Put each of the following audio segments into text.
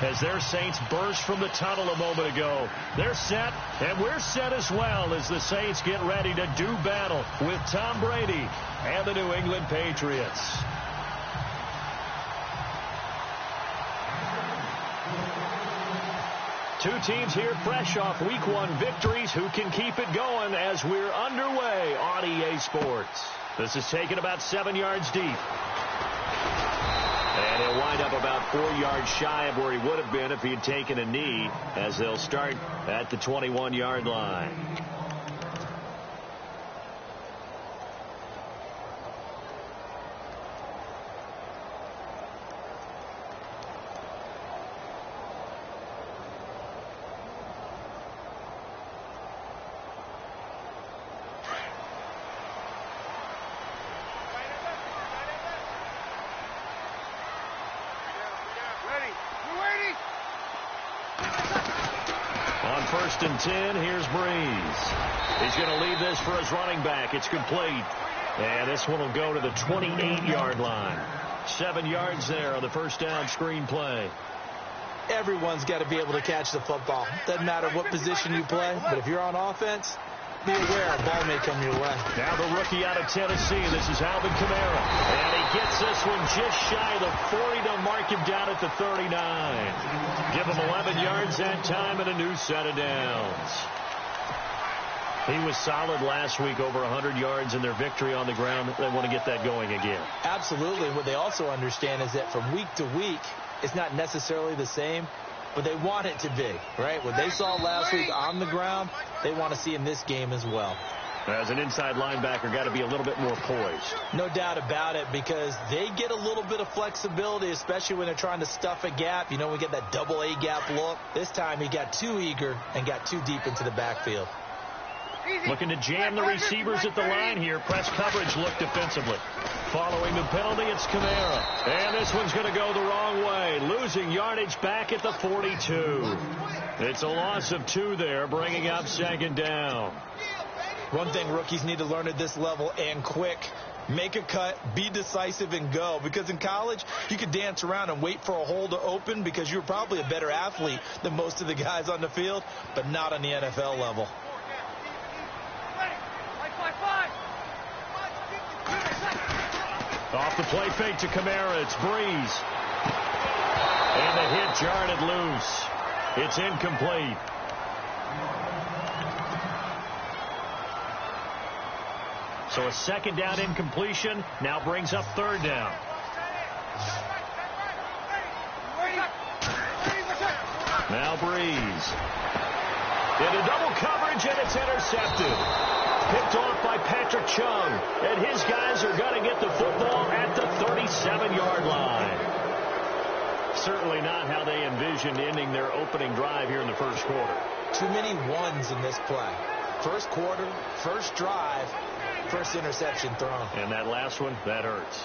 as their Saints burst from the tunnel a moment ago. They're set, and we're set as well as the Saints get ready to do battle with Tom Brady and the New England Patriots. Two teams here fresh off Week 1 victories. Who can keep it going as we're underway on EA Sports? This is taken about 7 yards deep. And he'll wind up about 4 yards shy of where he would have been if he had taken a knee, as they'll start at the 21-yard line. On 1st and 10, here's Breeze. He's going to leave this for his running back. It's complete. And this one will go to the 28-yard line. 7 yards there on the first down screen play. Everyone's got to be able to catch the football. Doesn't matter what position you play, but if you're on offense, be aware a ball may come your way. Now the rookie out of Tennessee. This is Alvin Kamara. And he gets this one just shy of the 40 to mark him down at the 39. Give him 11 yards that time and a new set of downs. He was solid last week, over 100 yards in their victory on the ground. They want to get that going again. Absolutely. What they also understand is that from week to week, it's not necessarily the same, but they want it to be, right? What they saw last week on the ground, they want to see in this game as well. As an inside linebacker, got to be a little bit more poised. No doubt about it, because they get a little bit of flexibility, especially when they're trying to stuff a gap. You know, we get that double A gap look. This time he got too eager and got too deep into the backfield. Looking to jam the receivers at the line here. Press coverage look defensively. Following the penalty, it's Kamara. And this one's going to go the wrong way. Losing yardage back at the 42. It's a loss of 2 there, bringing up 2nd down. One thing rookies need to learn at this level, and quick, make a cut, be decisive, and go. Because in college, you could dance around and wait for a hole to open because you're probably a better athlete than most of the guys on the field, but not on the NFL level. Off the play fake to Kamara, it's Breeze. And the hit jarred it loose. It's incomplete. So a 2nd down incompletion now brings up 3rd down. Now Breeze. Into double coverage, and it's intercepted. Picked off by Patrick Chung. And his guys are going to get the football at the 37-yard line. Certainly not how they envisioned ending their opening drive here in the first quarter. Too many ones in this play. First quarter, first drive, first interception thrown. And that last one, that hurts.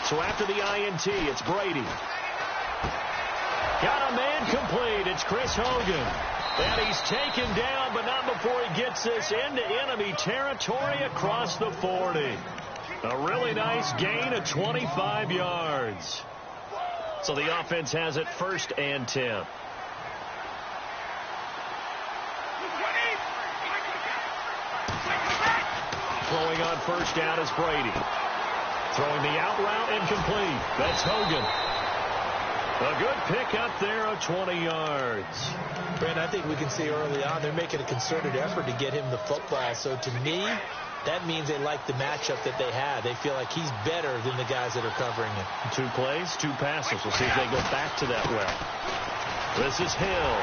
So after the INT, it's Brady. Got a man complete. It's Chris Hogan. And he's taken down, but not before he gets this into enemy territory across the 40. A really nice gain of 25 yards. So the offense has it 1st and 10. Throwing on 1st down is Brady. Throwing the out route incomplete. That's Hogan. A good pickup there of 20 yards. Brent, I think we can see early on they're making a concerted effort to get him the football. So to me, that means they like the matchup that they had. They feel like he's better than the guys that are covering him. 2 plays, 2 passes. We'll see if they go back to that well. This is Hill.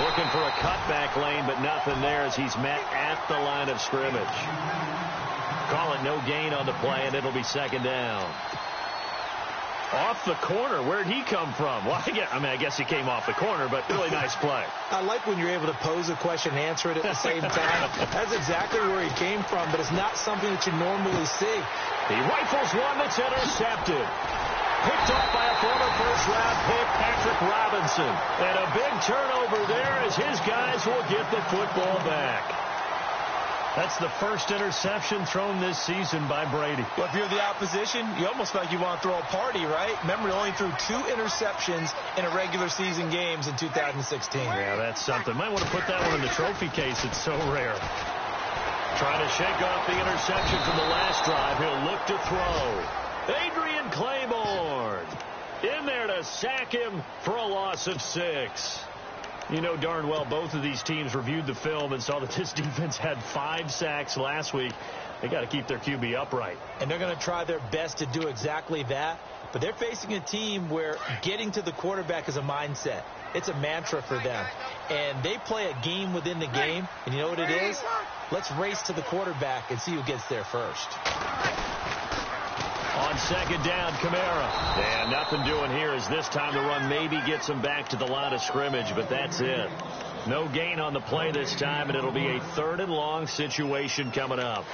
Looking for a cutback lane, but nothing there as he's met at the line of scrimmage. Call it no gain on the play, and it'll be 2nd down. Off the corner. Where'd he come from? Well, I guess he came off the corner, but really nice play. I like when you're able to pose a question and answer it at the same time. That's exactly where he came from, but it's not something that you normally see. He rifles one that's intercepted. Picked off by a former first-round pick, Patrick Robinson. And a big turnover there as his guys will get the football back. That's the first interception thrown this season by Brady. Well, if you're the opposition, you almost feel like you want to throw a party, right? Remember, he only threw 2 interceptions in a regular season games in 2016. Yeah, that's something. Might want to put that one in the trophy case. It's so rare. Trying to shake off the interception from the last drive. He'll look to throw. Adrian Claiborne in there to sack him for a loss of 6. You know darn well both of these teams reviewed the film and saw that this defense had 5 sacks last week. They got to keep their QB upright. And they're going to try their best to do exactly that. But they're facing a team where getting to the quarterback is a mindset. It's a mantra for them. And they play a game within the game. And you know what it is? Let's race to the quarterback and see who gets there first. On second down, Kamara. And nothing doing here as this time the run maybe gets him back to the line of scrimmage, but that's it. No gain on the play this time, and it'll be a 3rd and long situation coming up.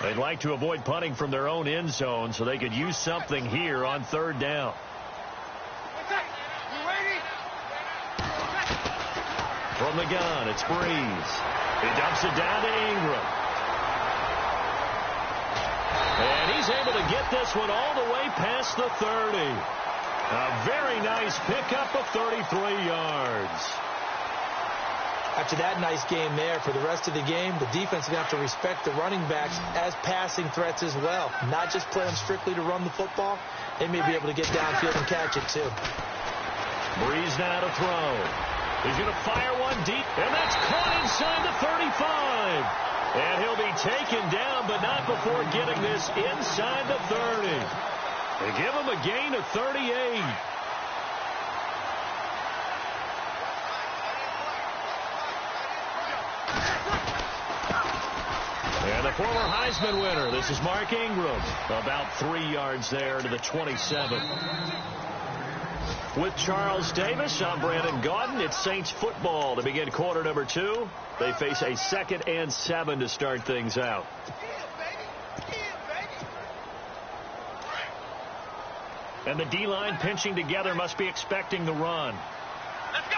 They'd like to avoid punting from their own end zone so they could use something here on 3rd down. From the gun, it's Breeze. He dumps it down to Ingram. And he's able to get this one all the way past the 30. A very nice pickup of 33 yards. After that nice game there, for the rest of the game, the defense is going to have to respect the running backs as passing threats as well. Not just play them strictly to run the football. They may be able to get downfield and catch it, too. Breeze now to throw. He's going to fire one deep, and that's caught inside the 35. And he'll be taken down, but not before getting this inside the 30. They give him a gain of 38. And the former Heisman winner, this is Mark Ingram. About 3 yards there to the 27. With Charles Davis, I'm Brandon Gaudin. It's Saints football to begin quarter number 2. They face a 2nd and 7 to start things out. And the D-line pinching together must be expecting the run. Let's go!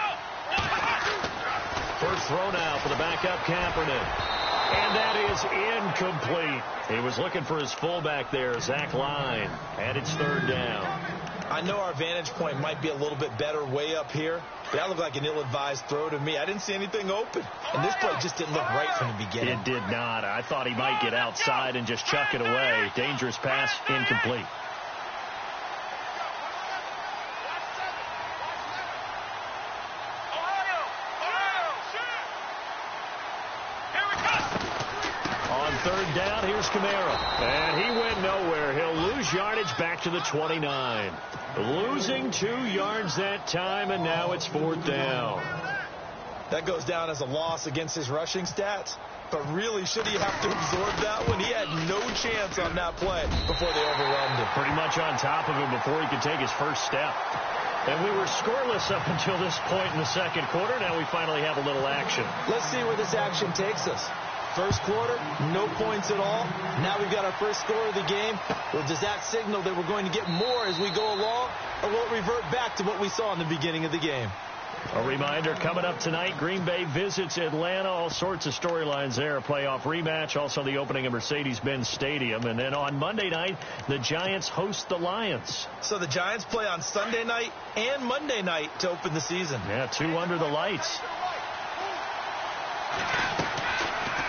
First throw now for the backup Kaepernick. And that is incomplete. He was looking for his fullback there, Zach Line. And it's 3rd down. I know our vantage point might be a little bit better way up here, but that looked like an ill-advised throw to me. I didn't see anything open. And this play just didn't look right from the beginning. It did not. I thought he might get outside and just chuck it away. Dangerous pass, incomplete. On 3rd down, here's Kamara. And he went nowhere. He'll lose yardage back to the 29. Losing 2 yards that time, and now it's 4th down. That goes down as a loss against his rushing stats. But really, should he have to absorb that one? He had no chance on that play before they overwhelmed him. Pretty much on top of him before he could take his first step. And we were scoreless up until this point in the 2nd quarter. Now we finally have a little action. Let's see where this action takes us. First quarter, no points at all. Now we've got our first score of the game. Well, does that signal that we're going to get more as we go along, or will it revert back to what we saw in the beginning of the game? A reminder, coming up tonight, Green Bay visits Atlanta. All sorts of storylines there. A playoff rematch, also the opening of Mercedes-Benz Stadium. And then on Monday night, the Giants host the Lions. So the Giants play on Sunday night and Monday night to open the season. Yeah, 2 under the lights.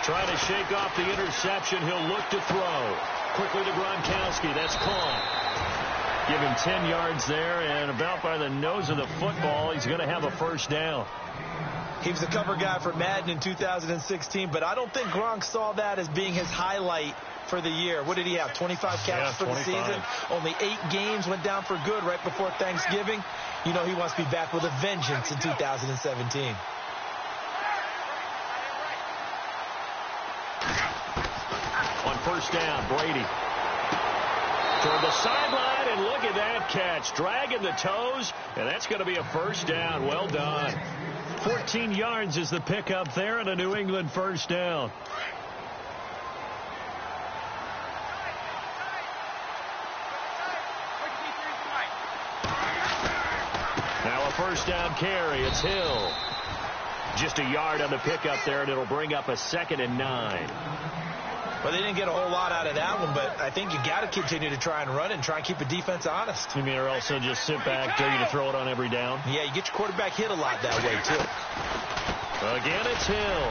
Trying to shake off the interception. He'll look to throw. Quickly to Gronkowski. That's caught. Give him 10 yards there, and about by the nose of the football, he's going to have a first down. He was the cover guy for Madden in 2016, but I don't think Gronk saw that as being his highlight for the year. What did he have, 25 catches for the season? Only 8 games, went down for good right before Thanksgiving. You know he wants to be back with a vengeance in 2017. On first down, Brady toward the sideline, and look at that catch. Dragging the toes, and that's going to be a first down. Well done. 14 yards is the pickup there, and a New England first down. Now a first down carry. It's Hill. Just a yard on the pickup there, and it'll bring up a 2nd and 9. Well, they didn't get a whole lot out of that one, but I think you got to continue to try and run and try and keep the defense honest. You mean, or also just sit back, tell you to throw it on every down? Yeah, you get your quarterback hit a lot that way, too. Again, it's Hill.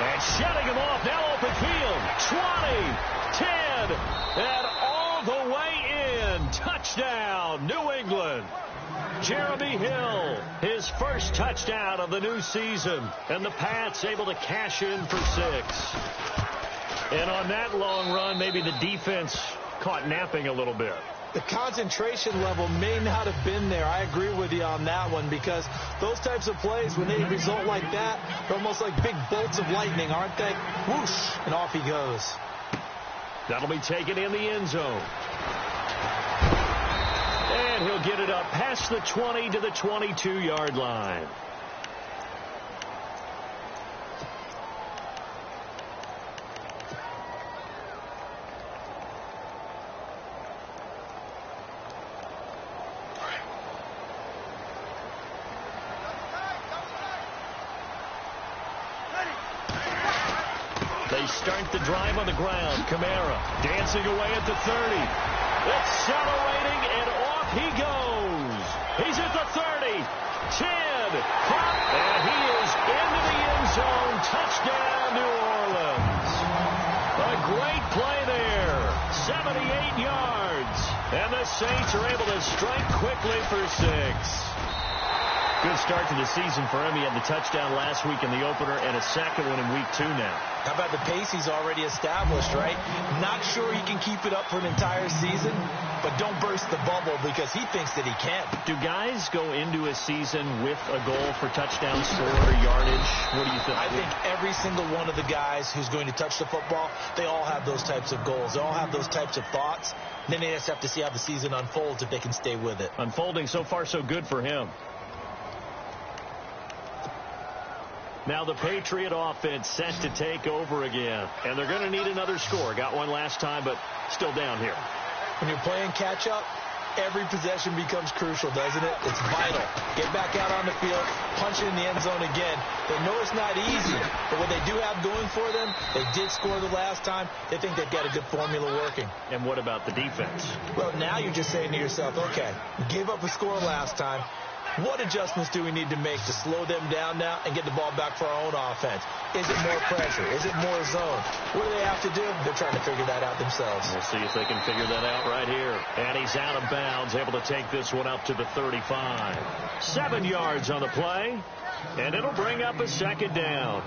And shutting him off. Now open field. 20, 10, and all the way in. Touchdown, New England. Jeremy Hill, his first touchdown of the new season. And the Pats able to cash in for 6. And on that long run, maybe the defense caught napping a little bit. The concentration level may not have been there. I agree with you on that one, because those types of plays, when they result like that, they're almost like big bolts of lightning, aren't they? Whoosh, and off he goes. That'll be taken in the end zone. And he'll get it up past the 20 to the 22-yard line. They start the drive on the ground. Kamara dancing away at the 30. Accelerating, and off he goes. He's at the 30. 10. And he is into the end zone. Touchdown, New Orleans. A great play there. 78 yards. And the Saints are able to strike quickly for 6. Good start to the season for him. He had the touchdown last week in the opener and a second one in week 2 now. How about the pace he's already established, right? Not sure he can keep it up for an entire season, but don't burst the bubble because he thinks that he can. Do guys go into a season with a goal for touchdown score or yardage? What do you think? I think every single one of the guys who's going to touch the football, they all have those types of goals. They all have those types of thoughts. Then they just have to see how the season unfolds if they can stay with it. Unfolding so far so good for him. Now the Patriot offense set to take over again. And they're going to need another score. Got one last time, but still down here. When you're playing catch-up, every possession becomes crucial, doesn't it? It's vital. Get back out on the field, punch it in the end zone again. They know it's not easy, but what they do have going for them, they did score the last time. They think they've got a good formula working. And what about the defense? Well, now you're just saying to yourself, okay, we gave up a score last time. What adjustments do we need to make to slow them down now and get the ball back for our own offense? Is it more pressure? Is it more zone? What do they have to do? They're trying to figure that out themselves. We'll see if they can figure that out right here. And he's out of bounds, able to take this one up to the 35. 7 yards on the play, and it'll bring up a 2nd down.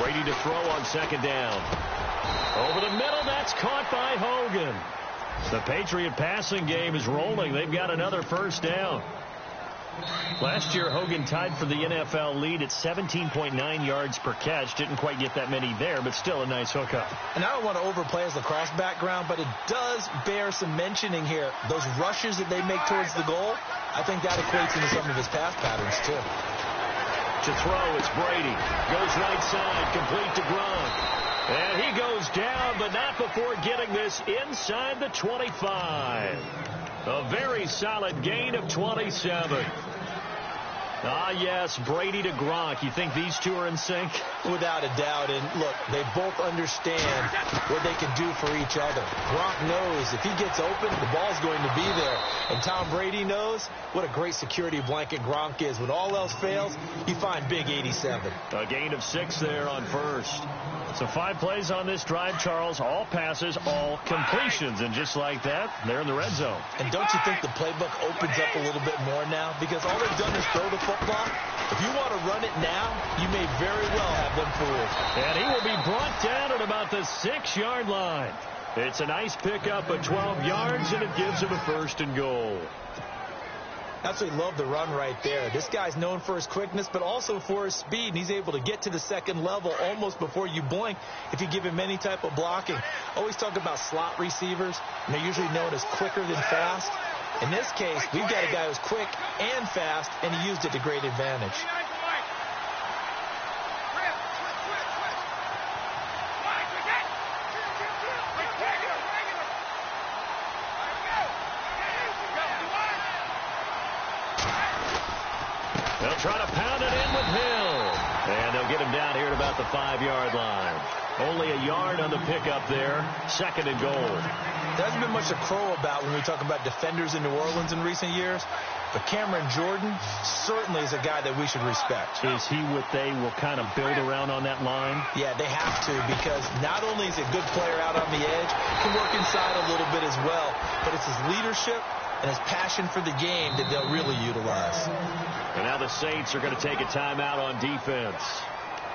Brady to throw on 2nd down. Over the middle, that's caught by Hogan. The Patriot passing game is rolling. They've got another first down. Last year, Hogan tied for the NFL lead at 17.9 yards per catch. Didn't quite get that many there, but still a nice hookup. And I don't want to overplay his lacrosse background, but it does bear some mentioning here. Those rushes that they make towards the goal, I think that equates into some of his pass patterns, too. To throw, it's Brady. Goes right side, complete to Gronk. And he goes down, but not before getting this inside the 25. A very solid gain of 27. Ah, yes, Brady to Gronk. You think these two are in sync? Without a doubt. And look, they both understand what they can do for each other. Gronk knows if he gets open, the ball's going to be there. And Tom Brady knows what a great security blanket Gronk is. When all else fails, you find big 87. A gain of 6 there on first. So 5 plays on this drive, Charles. All passes, all completions. And just like that, they're in the red zone. And don't you think the playbook opens up a little bit more now? Because all they've done is throw the football. If you want to run it now, you may very well have them fooled. And he will be brought down at about the 6-yard line. It's a nice pickup of 12 yards, and it gives him a 1st and goal. Absolutely love the run right there. This guy's known for his quickness, but also for his speed. And he's able to get to the second level almost before you blink if you give him any type of blocking. Always talk about slot receivers, and they're usually known as quicker than fast. In this case, we've got a guy who's quick and fast, and he used it to great advantage. They'll try to pound it in with Hill. And they'll get him down here at about the 5-yard line. Only a yard on the pickup there. 2nd and goal. There hasn't been much to crow about when we talk about defenders in New Orleans in recent years. But Cameron Jordan certainly is a guy that we should respect. Is he what they will kind of build around on that line? Yeah, they have to, because not only is he a good player out on the edge, can work inside a little bit as well, but it's his leadership and his passion for the game that they'll really utilize. And now the Saints are going to take a timeout on defense.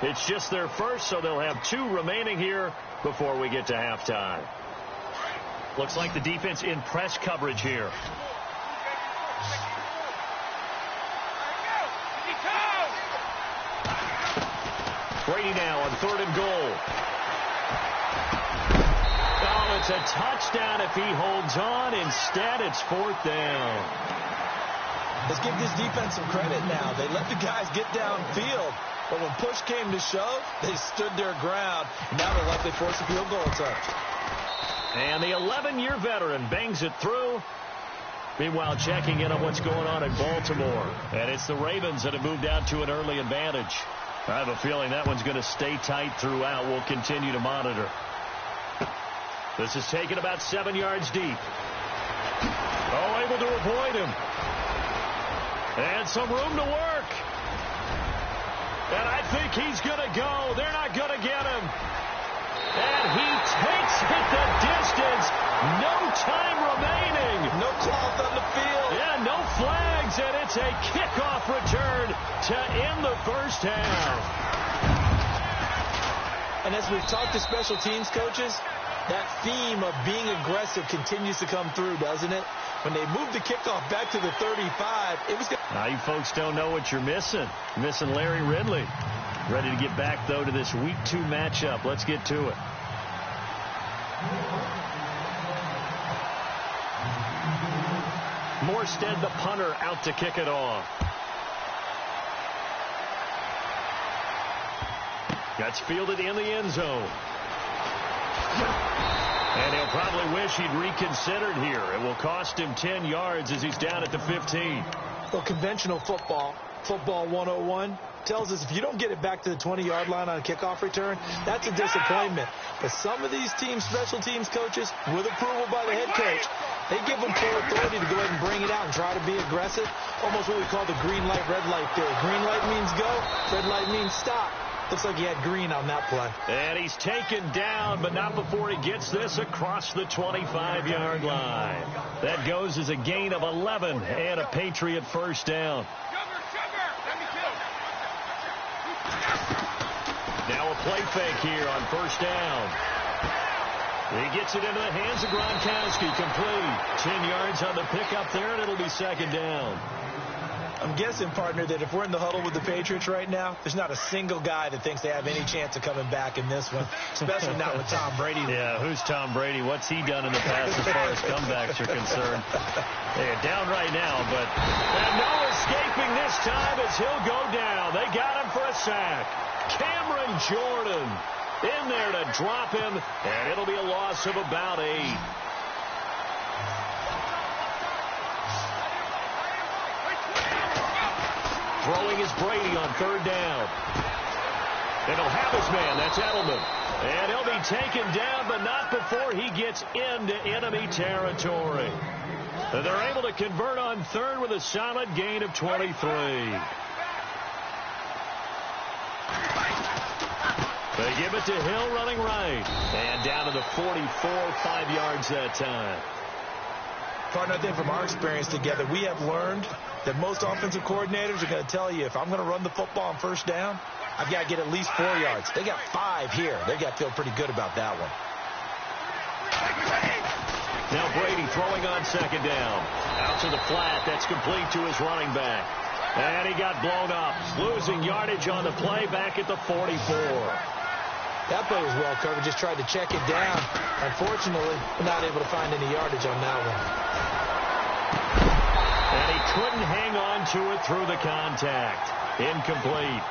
It's just their first, so they'll have 2 remaining here before we get to halftime. Looks like the defense in press coverage here. Brady now on 3rd and goal. Oh, it's a touchdown if he holds on. Instead, it's 4th down. Let's give this defense some credit now. They let the guys get downfield, but when push came to shove, they stood their ground. Now they're likely to force a field goal attempt. And the 11-year veteran bangs it through. Meanwhile, checking in on what's going on in Baltimore. And it's the Ravens that have moved out to an early advantage. I have a feeling that one's going to stay tight throughout. We'll continue to monitor. This is taken about 7 yards deep. Oh, able to avoid him. And some room to work. And I think he's going to go. They're not going to get him. And he takes it the distance. No time remaining. No cloth on the field. Yeah, no flags. And it's a kickoff return to end the first half. And as we've talked to special teams coaches, that theme of being aggressive continues to come through, doesn't it? When they moved the kickoff back to the 35, it was... Now you folks don't know what you're missing. You're missing Larry Ridley. Ready to get back, though, to this Week 2 matchup. Let's get to it. Morstead, the punter, out to kick it off. That's fielded in the end zone. And he'll probably wish he'd reconsidered here. It will cost him 10 yards as he's down at the 15. Well, conventional football 101, tells us if you don't get it back to the 20-yard line on a kickoff return, that's a disappointment. But some of these teams, special teams coaches, with approval by the head coach, they give them full authority to go ahead and bring it out and try to be aggressive. Almost what we call the green light, red light theory. Green light means go, red light means stop. Looks like he had green on that play. And he's taken down, but not before he gets this across the 25-yard line. That goes as a gain of 11 and a Patriot first down. Now a play fake here on first down. He gets it into the hands of Gronkowski, complete. 10 yards on the pickup there, and it'll be second down. I'm guessing, partner, that if we're in the huddle with the Patriots right now, there's not a single guy that thinks they have any chance of coming back in this one, especially not with Tom Brady. Yeah, who's Tom Brady? What's he done in the past as far as comebacks are concerned? They're down right now, but no escaping this time as he'll go down. They got him for a sack. Cameron Jordan in there to drop him, and it'll be a loss of about 8. Throwing is Brady on third down. And he'll have his man. That's Edelman. And he'll be taken down, but not before he gets into enemy territory. They're able to convert on third with a solid gain of 23. They give it to Hill running right. And down to the 44, 5 yards that time. Partner, I think from our experience together, we have learned that most offensive coordinators are going to tell you, if I'm going to run the football on first down, I've got to get at least 4 yards. They got 5 here. They've got to feel pretty good about that one. Now Brady throwing on second down. Out to the flat. That's complete to his running back. And he got blown up. Losing yardage on the play back at the 44. That play was well covered. Just tried to check it down. Unfortunately, not able to find any yardage on that one. And he couldn't hang on to it through the contact. Incomplete.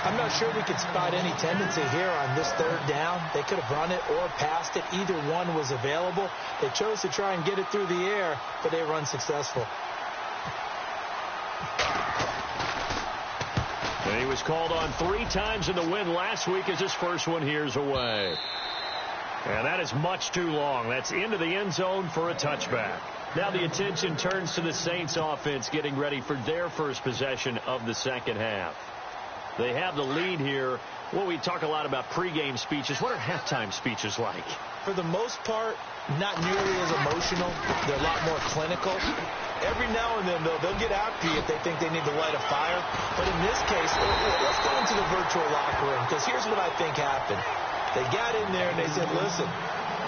I'm not sure we could spot any tendency here on this third down. They could have run it or passed it. Either one was available. They chose to try and get it through the air, but they were unsuccessful. And he was called on 3 times in the win last week as his first one here's away. And that is much too long. That's into the end zone for a touchback. Now the attention turns to the Saints offense getting ready for their first possession of the second half. They have the lead here. Well, we talk a lot about pregame speeches. What are halftime speeches like? For the most part, not nearly as emotional. They're a lot more clinical. Every now and then, though, they'll get after you if they think they need to light a fire. But in this case, let's go into the virtual locker room, because here's what I think happened. They got in there and they said, listen,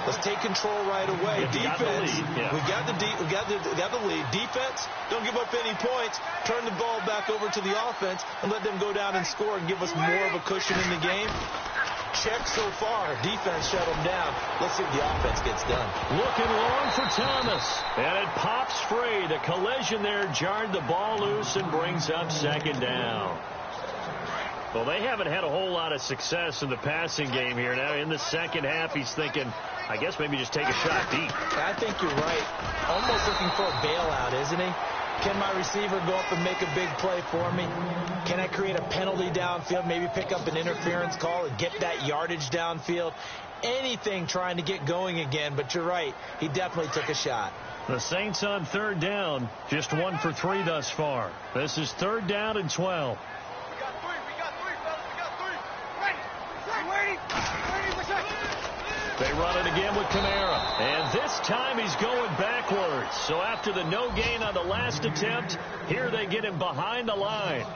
let's take control right away. Defense, we got the lead. Defense, don't give up any points. Turn the ball back over to the offense and let them go down and score and give us more of a cushion in the game. Check so far. Defense shut them down. Let's see if the offense gets done. Looking long for Thomas. And it pops free. The collision there jarred the ball loose and brings up second down. Well, they haven't had a whole lot of success in the passing game here. Now in the second half, he's thinking, I guess maybe just take a shot deep. I think you're right. Almost looking for a bailout, isn't he? Can my receiver go up and make a big play for me? Can I create a penalty downfield, maybe pick up an interference call and get that yardage downfield? Anything trying to get going again, but you're right. He definitely took a shot. The Saints on third down, just 1 for 3 thus far. This is 3rd down and 12. They run it again with Kamara. And this time he's going backwards. So after the no gain on the last attempt, here they get him behind the line.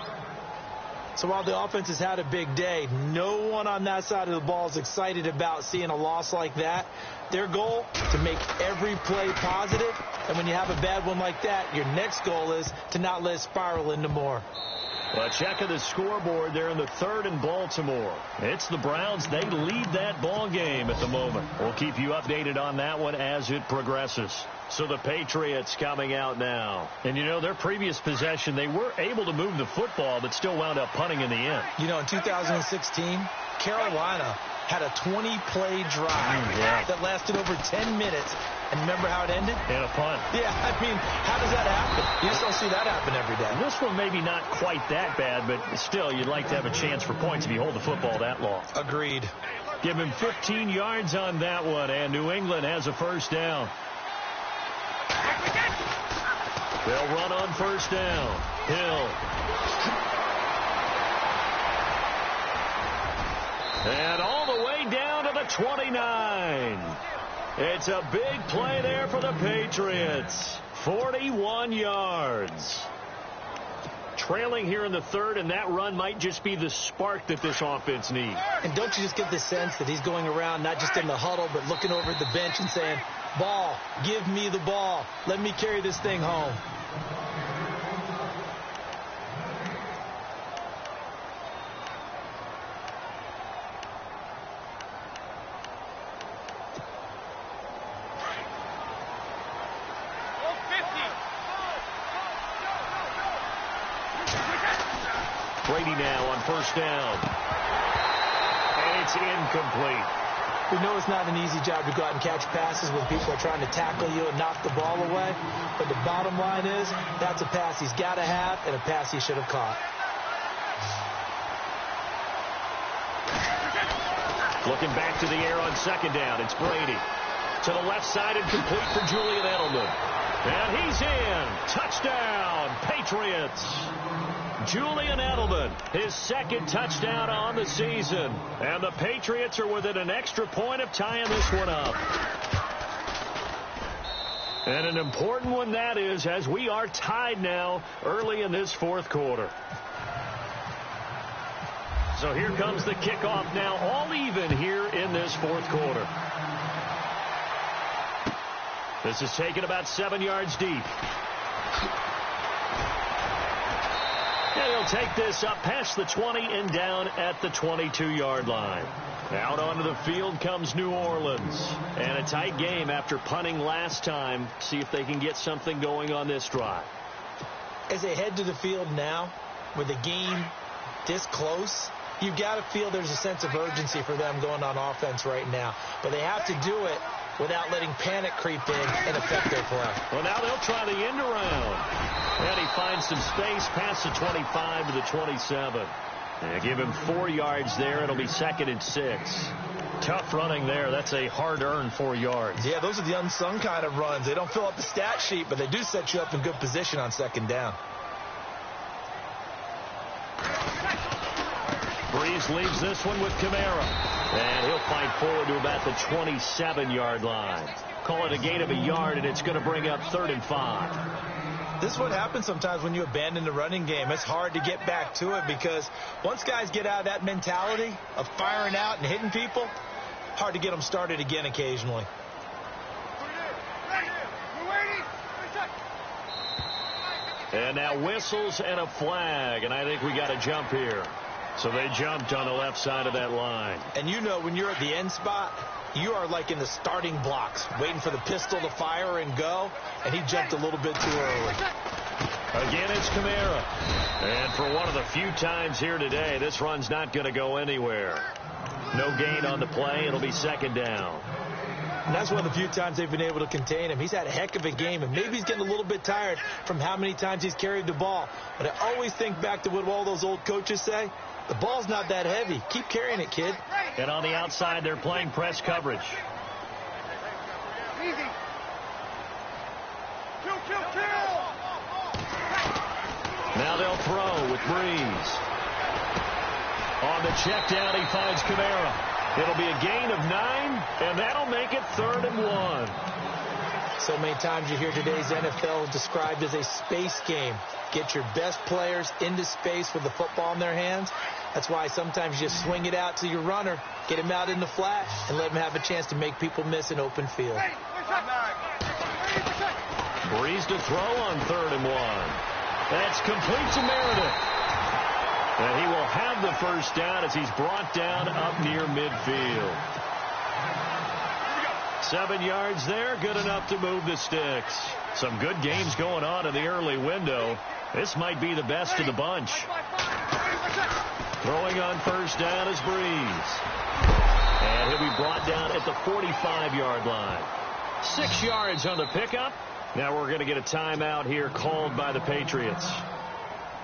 So while the offense has had a big day, no one on that side of the ball is excited about seeing a loss like that. Their goal, to make every play positive. And when you have a bad one like that, your next goal is to not let it spiral into more. Well, check of the scoreboard there in the 3rd in Baltimore. It's the Browns. They lead that ball game at the moment. We'll keep you updated on that one as it progresses. So the Patriots coming out now. And, you know, their previous possession, they were able to move the football, but still wound up punting in the end. You know, in 2016, Carolina had a 20-play drive that lasted over 10 minutes. And remember how it ended? And a punt. Yeah, I mean, how does that happen? You just don't see that happen every day. This one maybe not quite that bad, but still, you'd like to have a chance for points if you hold the football that long. Agreed. Give him 15 yards on that one, and New England has a first down. They'll run on first down. Hill. And all the way down to the 29. It's a big play there for the Patriots. 41 yards. Trailing here in the 3rd, and that run might just be the spark that this offense needs. And don't you just get the sense that he's going around not just in the huddle, but looking over at the bench and saying, ball, give me the ball. Let me carry this thing home. Brady now on first down. And it's incomplete. We know it's not an easy job to go out and catch passes when people are trying to tackle you and knock the ball away. But the bottom line is, that's a pass he's got to have and a pass he should have caught. Looking back to the air on second down. It's Brady. To the left side and complete for Julian Edelman. And he's in. Touchdown, Patriots. Julian Edelman, his second touchdown on the season. And the Patriots are within an extra point of tying this one up. And an important one that is, as we are tied now early in this fourth quarter. So here comes the kickoff now, all even here in this fourth quarter. This is taken about 7 yards deep. And he'll take this up past the 20 and down at the 22-yard line. Out onto the field comes New Orleans. And a tight game after punting last time. See if they can get something going on this drive. As they head to the field now, with the game this close, you've got to feel there's a sense of urgency for them going on offense right now. But they have to do it without letting panic creep in and affect their play. Well, now they'll try the end around. And he finds some space past the 25 to the 27. And give him 4 yards there. It'll be 2nd and 6. Tough running there. That's a hard-earned 4 yards. Yeah, those are the unsung kind of runs. They don't fill up the stat sheet, but they do set you up in good position on 2nd down. Breeze leaves this one with Kamara. And he'll fight forward to about the 27-yard line. Call it a gain of a yard, and it's going to bring up 3rd and 5. This is what happens sometimes when you abandon the running game. It's hard to get back to it because once guys get out of that mentality of firing out and hitting people, hard to get them started again occasionally. And now whistles and a flag, and I think we got a jump here. So they jumped on the left side of that line. And you know when you're at the end spot, you are like in the starting blocks, waiting for the pistol to fire and go, and he jumped a little bit too early. Again, it's Kamara. And for one of the few times here today, this run's not going to go anywhere. No gain on the play. It'll be 2nd down. And that's one of the few times they've been able to contain him. He's had a heck of a game, and maybe he's getting a little bit tired from how many times he's carried the ball. But I always think back to what all those old coaches say. The ball's not that heavy. Keep carrying it, kid. And on the outside, they're playing press coverage. Easy. Kill. Now they'll throw with Breeze. On the check down, he finds Kamara. It'll be a gain of 9, and that'll make it 3rd and 1. So many times you hear today's NFL described as a space game. Get your best players into space with the football in their hands. That's why sometimes you just swing it out to your runner, get him out in the flat, and let him have a chance to make people miss an open field. Breeze to throw on 3rd and 1. That's complete to Meredith. And he will have the first down as he's brought down up near midfield. 7 yards there, good enough to move the sticks. Some good games going on in the early window. This might be the best of the bunch. Throwing on first down is Breeze. And he'll be brought down at the 45-yard line. 6 yards on the pickup. Now we're going to get a timeout here called by the Patriots.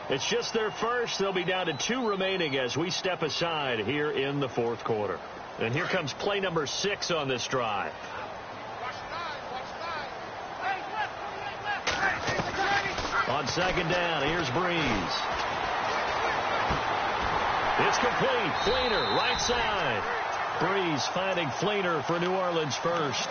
It's just their first. They'll be down to 2 remaining as we step aside here in the fourth quarter. And here comes play number 6 on this drive. On 2nd down, here's Breeze. It's complete. Fleener, right side. Breeze finding Fleener for New Orleans first.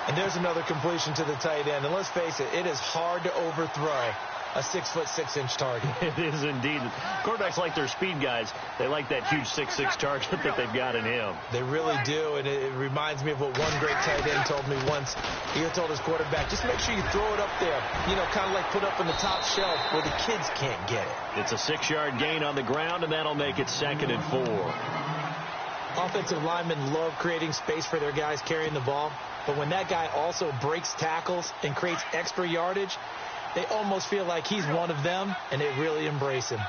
And there's another completion to the tight end. And let's face it, it is hard to overthrow a 6'6" target. It is indeed. Quarterbacks like their speed guys. They like that huge 6'6" target that they've got in him. They really do, and it reminds me of what one great tight end told me once. He told his quarterback, just make sure you throw it up there, you know, kind of like put up on the top shelf where the kids can't get it. It's a 6-yard gain on the ground, and that'll make it 2nd and 4. Offensive linemen love creating space for their guys carrying the ball, but when that guy also breaks tackles and creates extra yardage, they almost feel like he's one of them, and they really embrace him.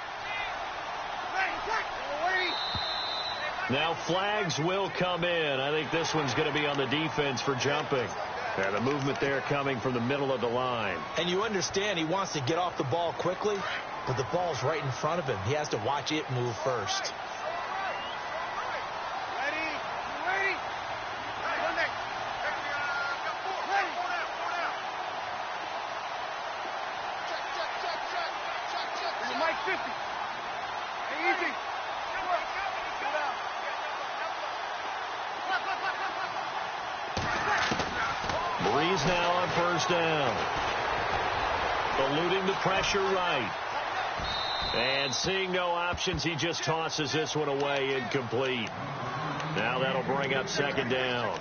Now flags will come in. I think this one's going to be on the defense for jumping. And the movement there coming from the middle of the line. And you understand he wants to get off the ball quickly, but the ball's right in front of him. He has to watch it move first. Breeze now on first down. Eluding the pressure right. And seeing no options, he just tosses this one away, incomplete. Now that'll bring up second down.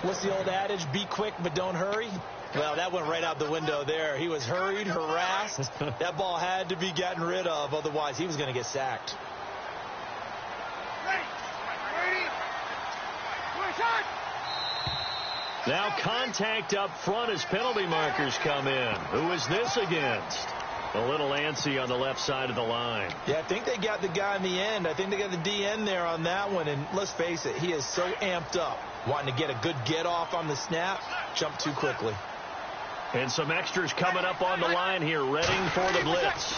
What's the old adage? Be quick, but don't hurry. Well, that went right out the window there. He was hurried, harassed. That ball had to be gotten rid of. Otherwise, he was going to get sacked. Now contact up front as penalty markers come in. Who is this against? A little antsy on the left side of the line. Yeah, I think they got the guy in the end. I think they got the DN there on that one. And let's face it, he is so amped up, wanting to get a good get off on the snap, jump too quickly. And some extras coming up on the line here, readying for the blitz.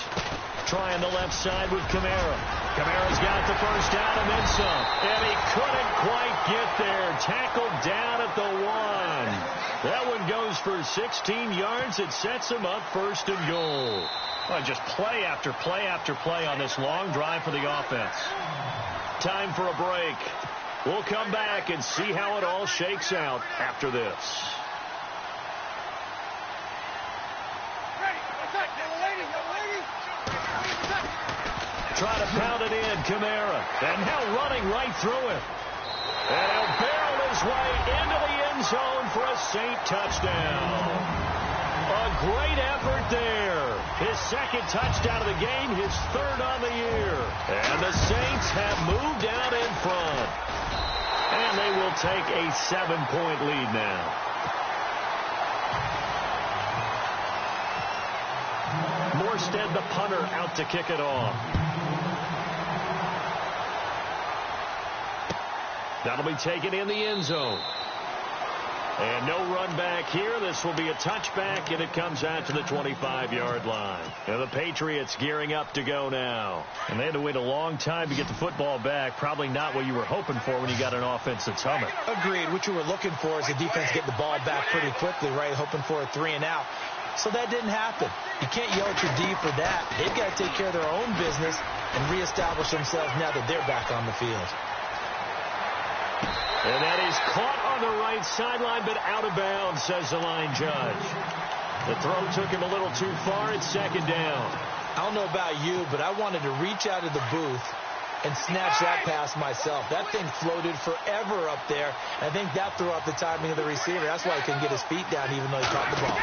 Trying the left side with Kamara. Kamara's got the first down and then some. And he couldn't quite get there. Tackled down at the 1. That one goes for 16 yards. It sets him up first and goal. Well, just play after play after play on this long drive for the offense. Time for a break. We'll come back and see how it all shakes out after this. Try to pound it in, Kamara. And now running right through it. And he'll barrel his way into the end zone for a Saint touchdown. A great effort there. His second touchdown of the game, his third on the year. And the Saints have moved out in front. And they will take a 7-point lead now. Morstead, the punter, out to kick it off. That'll be taken in the end zone. And no run back here. This will be a touchback, and it comes out to the 25-yard line. And the Patriots gearing up to go now. And they had to wait a long time to get the football back. Probably not what you were hoping for when you got an offense that's humming. Agreed. What you were looking for is the defense get the ball back pretty quickly, right? Hoping for a 3 and out. So that didn't happen. You can't yell at your D for that. They've got to take care of their own business and reestablish themselves now that they're back on the field. And that is caught on the right sideline, but out of bounds, says the line judge. The throw took him a little too far. It's second down. I don't know about you, but I wanted to reach out of the booth and snatch that pass myself. That thing floated forever up there. I think that threw off the timing of the receiver. That's why he couldn't get his feet down even though he caught the ball.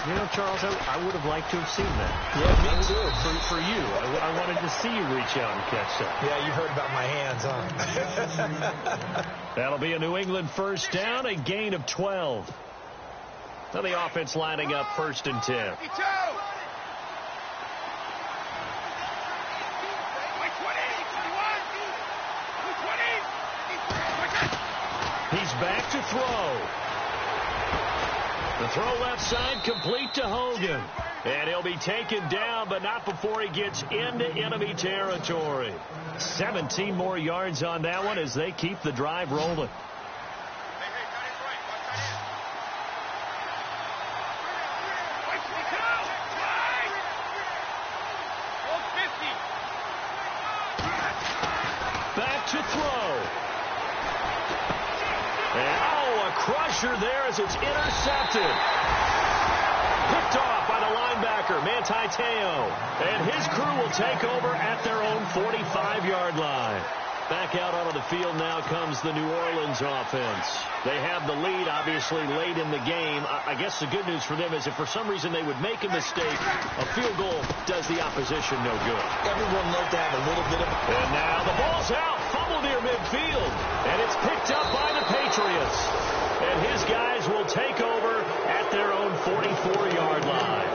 You know, Charles, I would have liked to have seen that. Yeah, me too. For you. I wanted to see you reach out and catch that. Yeah, you heard about my hands, huh? That'll be a New England first down, a gain of 12. Now the offense lining up first and 10. He's back to throw. The throw left side complete to Hogan. And he'll be taken down, but not before he gets into enemy territory. 17 more yards on that one as they keep the drive rolling. Back to throw. And, a crusher there as it's intercepted. Picked off by the linebacker, Manti Te'o. And his crew will take over at their own 45-yard line. Back out onto the field now comes the New Orleans offense. They have the lead, obviously, late in the game. I guess the good news for them is if for some reason they would make a mistake, a field goal does the opposition no good. Everyone loved to have a little bit of... And now the ball's out, fumble near midfield. And it's picked up by the Patriots. And his guys will take over at their own 44-yard line.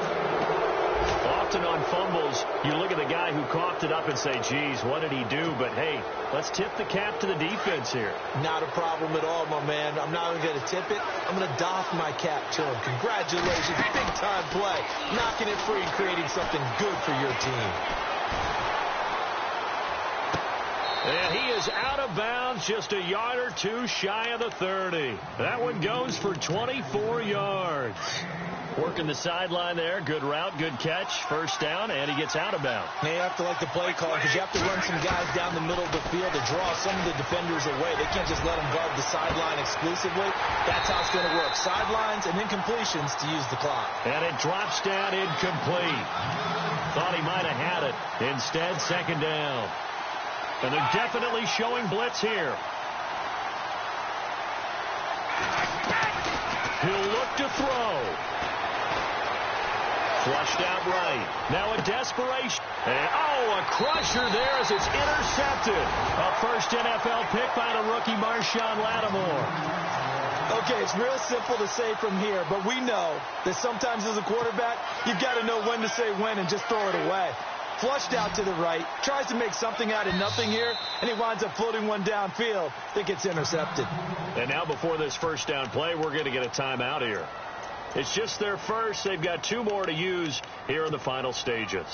Often on fumbles, you look at the guy who coughed it up and say, geez, what did he do? But, hey, let's tip the cap to the defense here. Not a problem at all, my man. I'm not even going to tip it. I'm going to doff my cap to him. Congratulations. Big-time play. Knocking it free and creating something good for your team. And he is out of bounds, just a yard or two shy of the 30. That one goes for 24 yards. Working the sideline there. Good route, good catch. First down, and he gets out of bounds. Now you have to like the play call because you have to run some guys down the middle of the field to draw some of the defenders away. They can't just let them guard the sideline exclusively. That's how it's going to work. Sidelines and incompletions to use the clock. And it drops down incomplete. Thought he might have had it. Instead, second down. And they're definitely showing blitz here. He'll look to throw. Flushed out right. Now a desperation. And, a crusher there as it's intercepted. A first NFL pick by the rookie Marshawn Lattimore. Okay, it's real simple to say from here, but we know that sometimes as a quarterback, you've got to know when to say when and just throw it away. Flushed out to the right, tries to make something out of nothing here, and he winds up floating one downfield that gets intercepted. And now before this first down play, we're going to get a timeout here. It's just their first. They've got two more to use here in the final stages.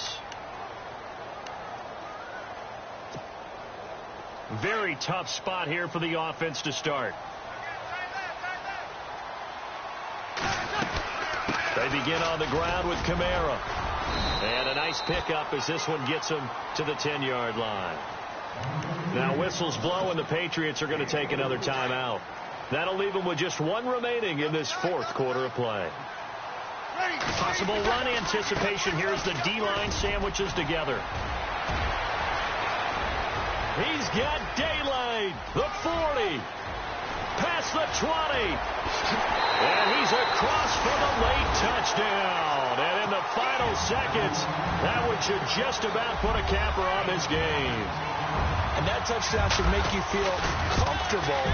Very tough spot here for the offense to start. They begin on the ground with Kamara. And a nice pickup as this one gets him to the 10-yard line. Now whistles blow and the Patriots are going to take another timeout. That'll leave them with just one remaining in this fourth quarter of play. Possible run anticipation here as the D-line sandwiches together. He's got daylight. The 40. Past the 20. And he's across for the late touchdown. And in the final seconds, that one should just about put a capper on this game. And that touchdown should make you feel comfortable.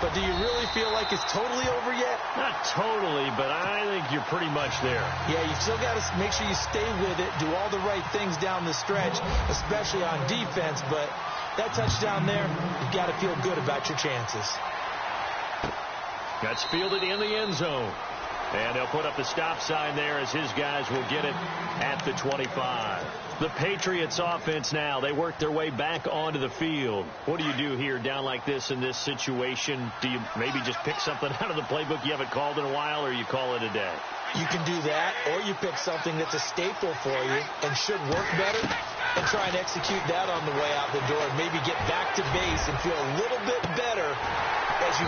But do you really feel like it's totally over yet? Not totally, but I think you're pretty much there. Yeah, you still got to make sure you stay with it, do all the right things down the stretch, especially on defense. But that touchdown there, you've got to feel good about your chances. That's fielded in the end zone. And they'll put up the stop sign there as his guys will get it at the 25. The Patriots offense now, they work their way back onto the field. What do you do here down like this in this situation? Do you maybe just pick something out of the playbook you haven't called in a while, or you call it a day? You can do that, or you pick something that's a staple for you and should work better and try and execute that on the way out the door and maybe get back to base and feel a little bit better as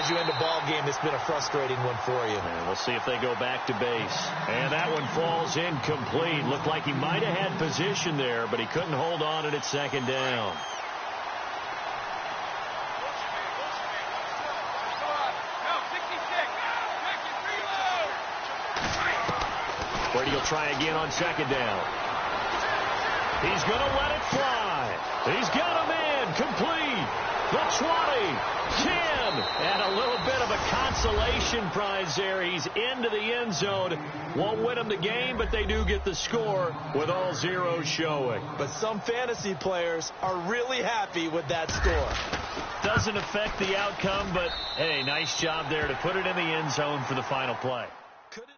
you end a ball game that's been a frustrating one for you. And we'll see if they go back to base. And that one falls incomplete. Looked like he might have had position there, but he couldn't hold on at second down. Brady will try again on second down. He's going to let it fly. He's got him in. Complete. The 20, 10, and a little bit of a consolation prize there. He's into the end zone. Won't win them the game, but they do get the score with all zeros showing. But some fantasy players are really happy with that score. Doesn't affect the outcome, but, hey, nice job there to put it in the end zone for the final play. Could it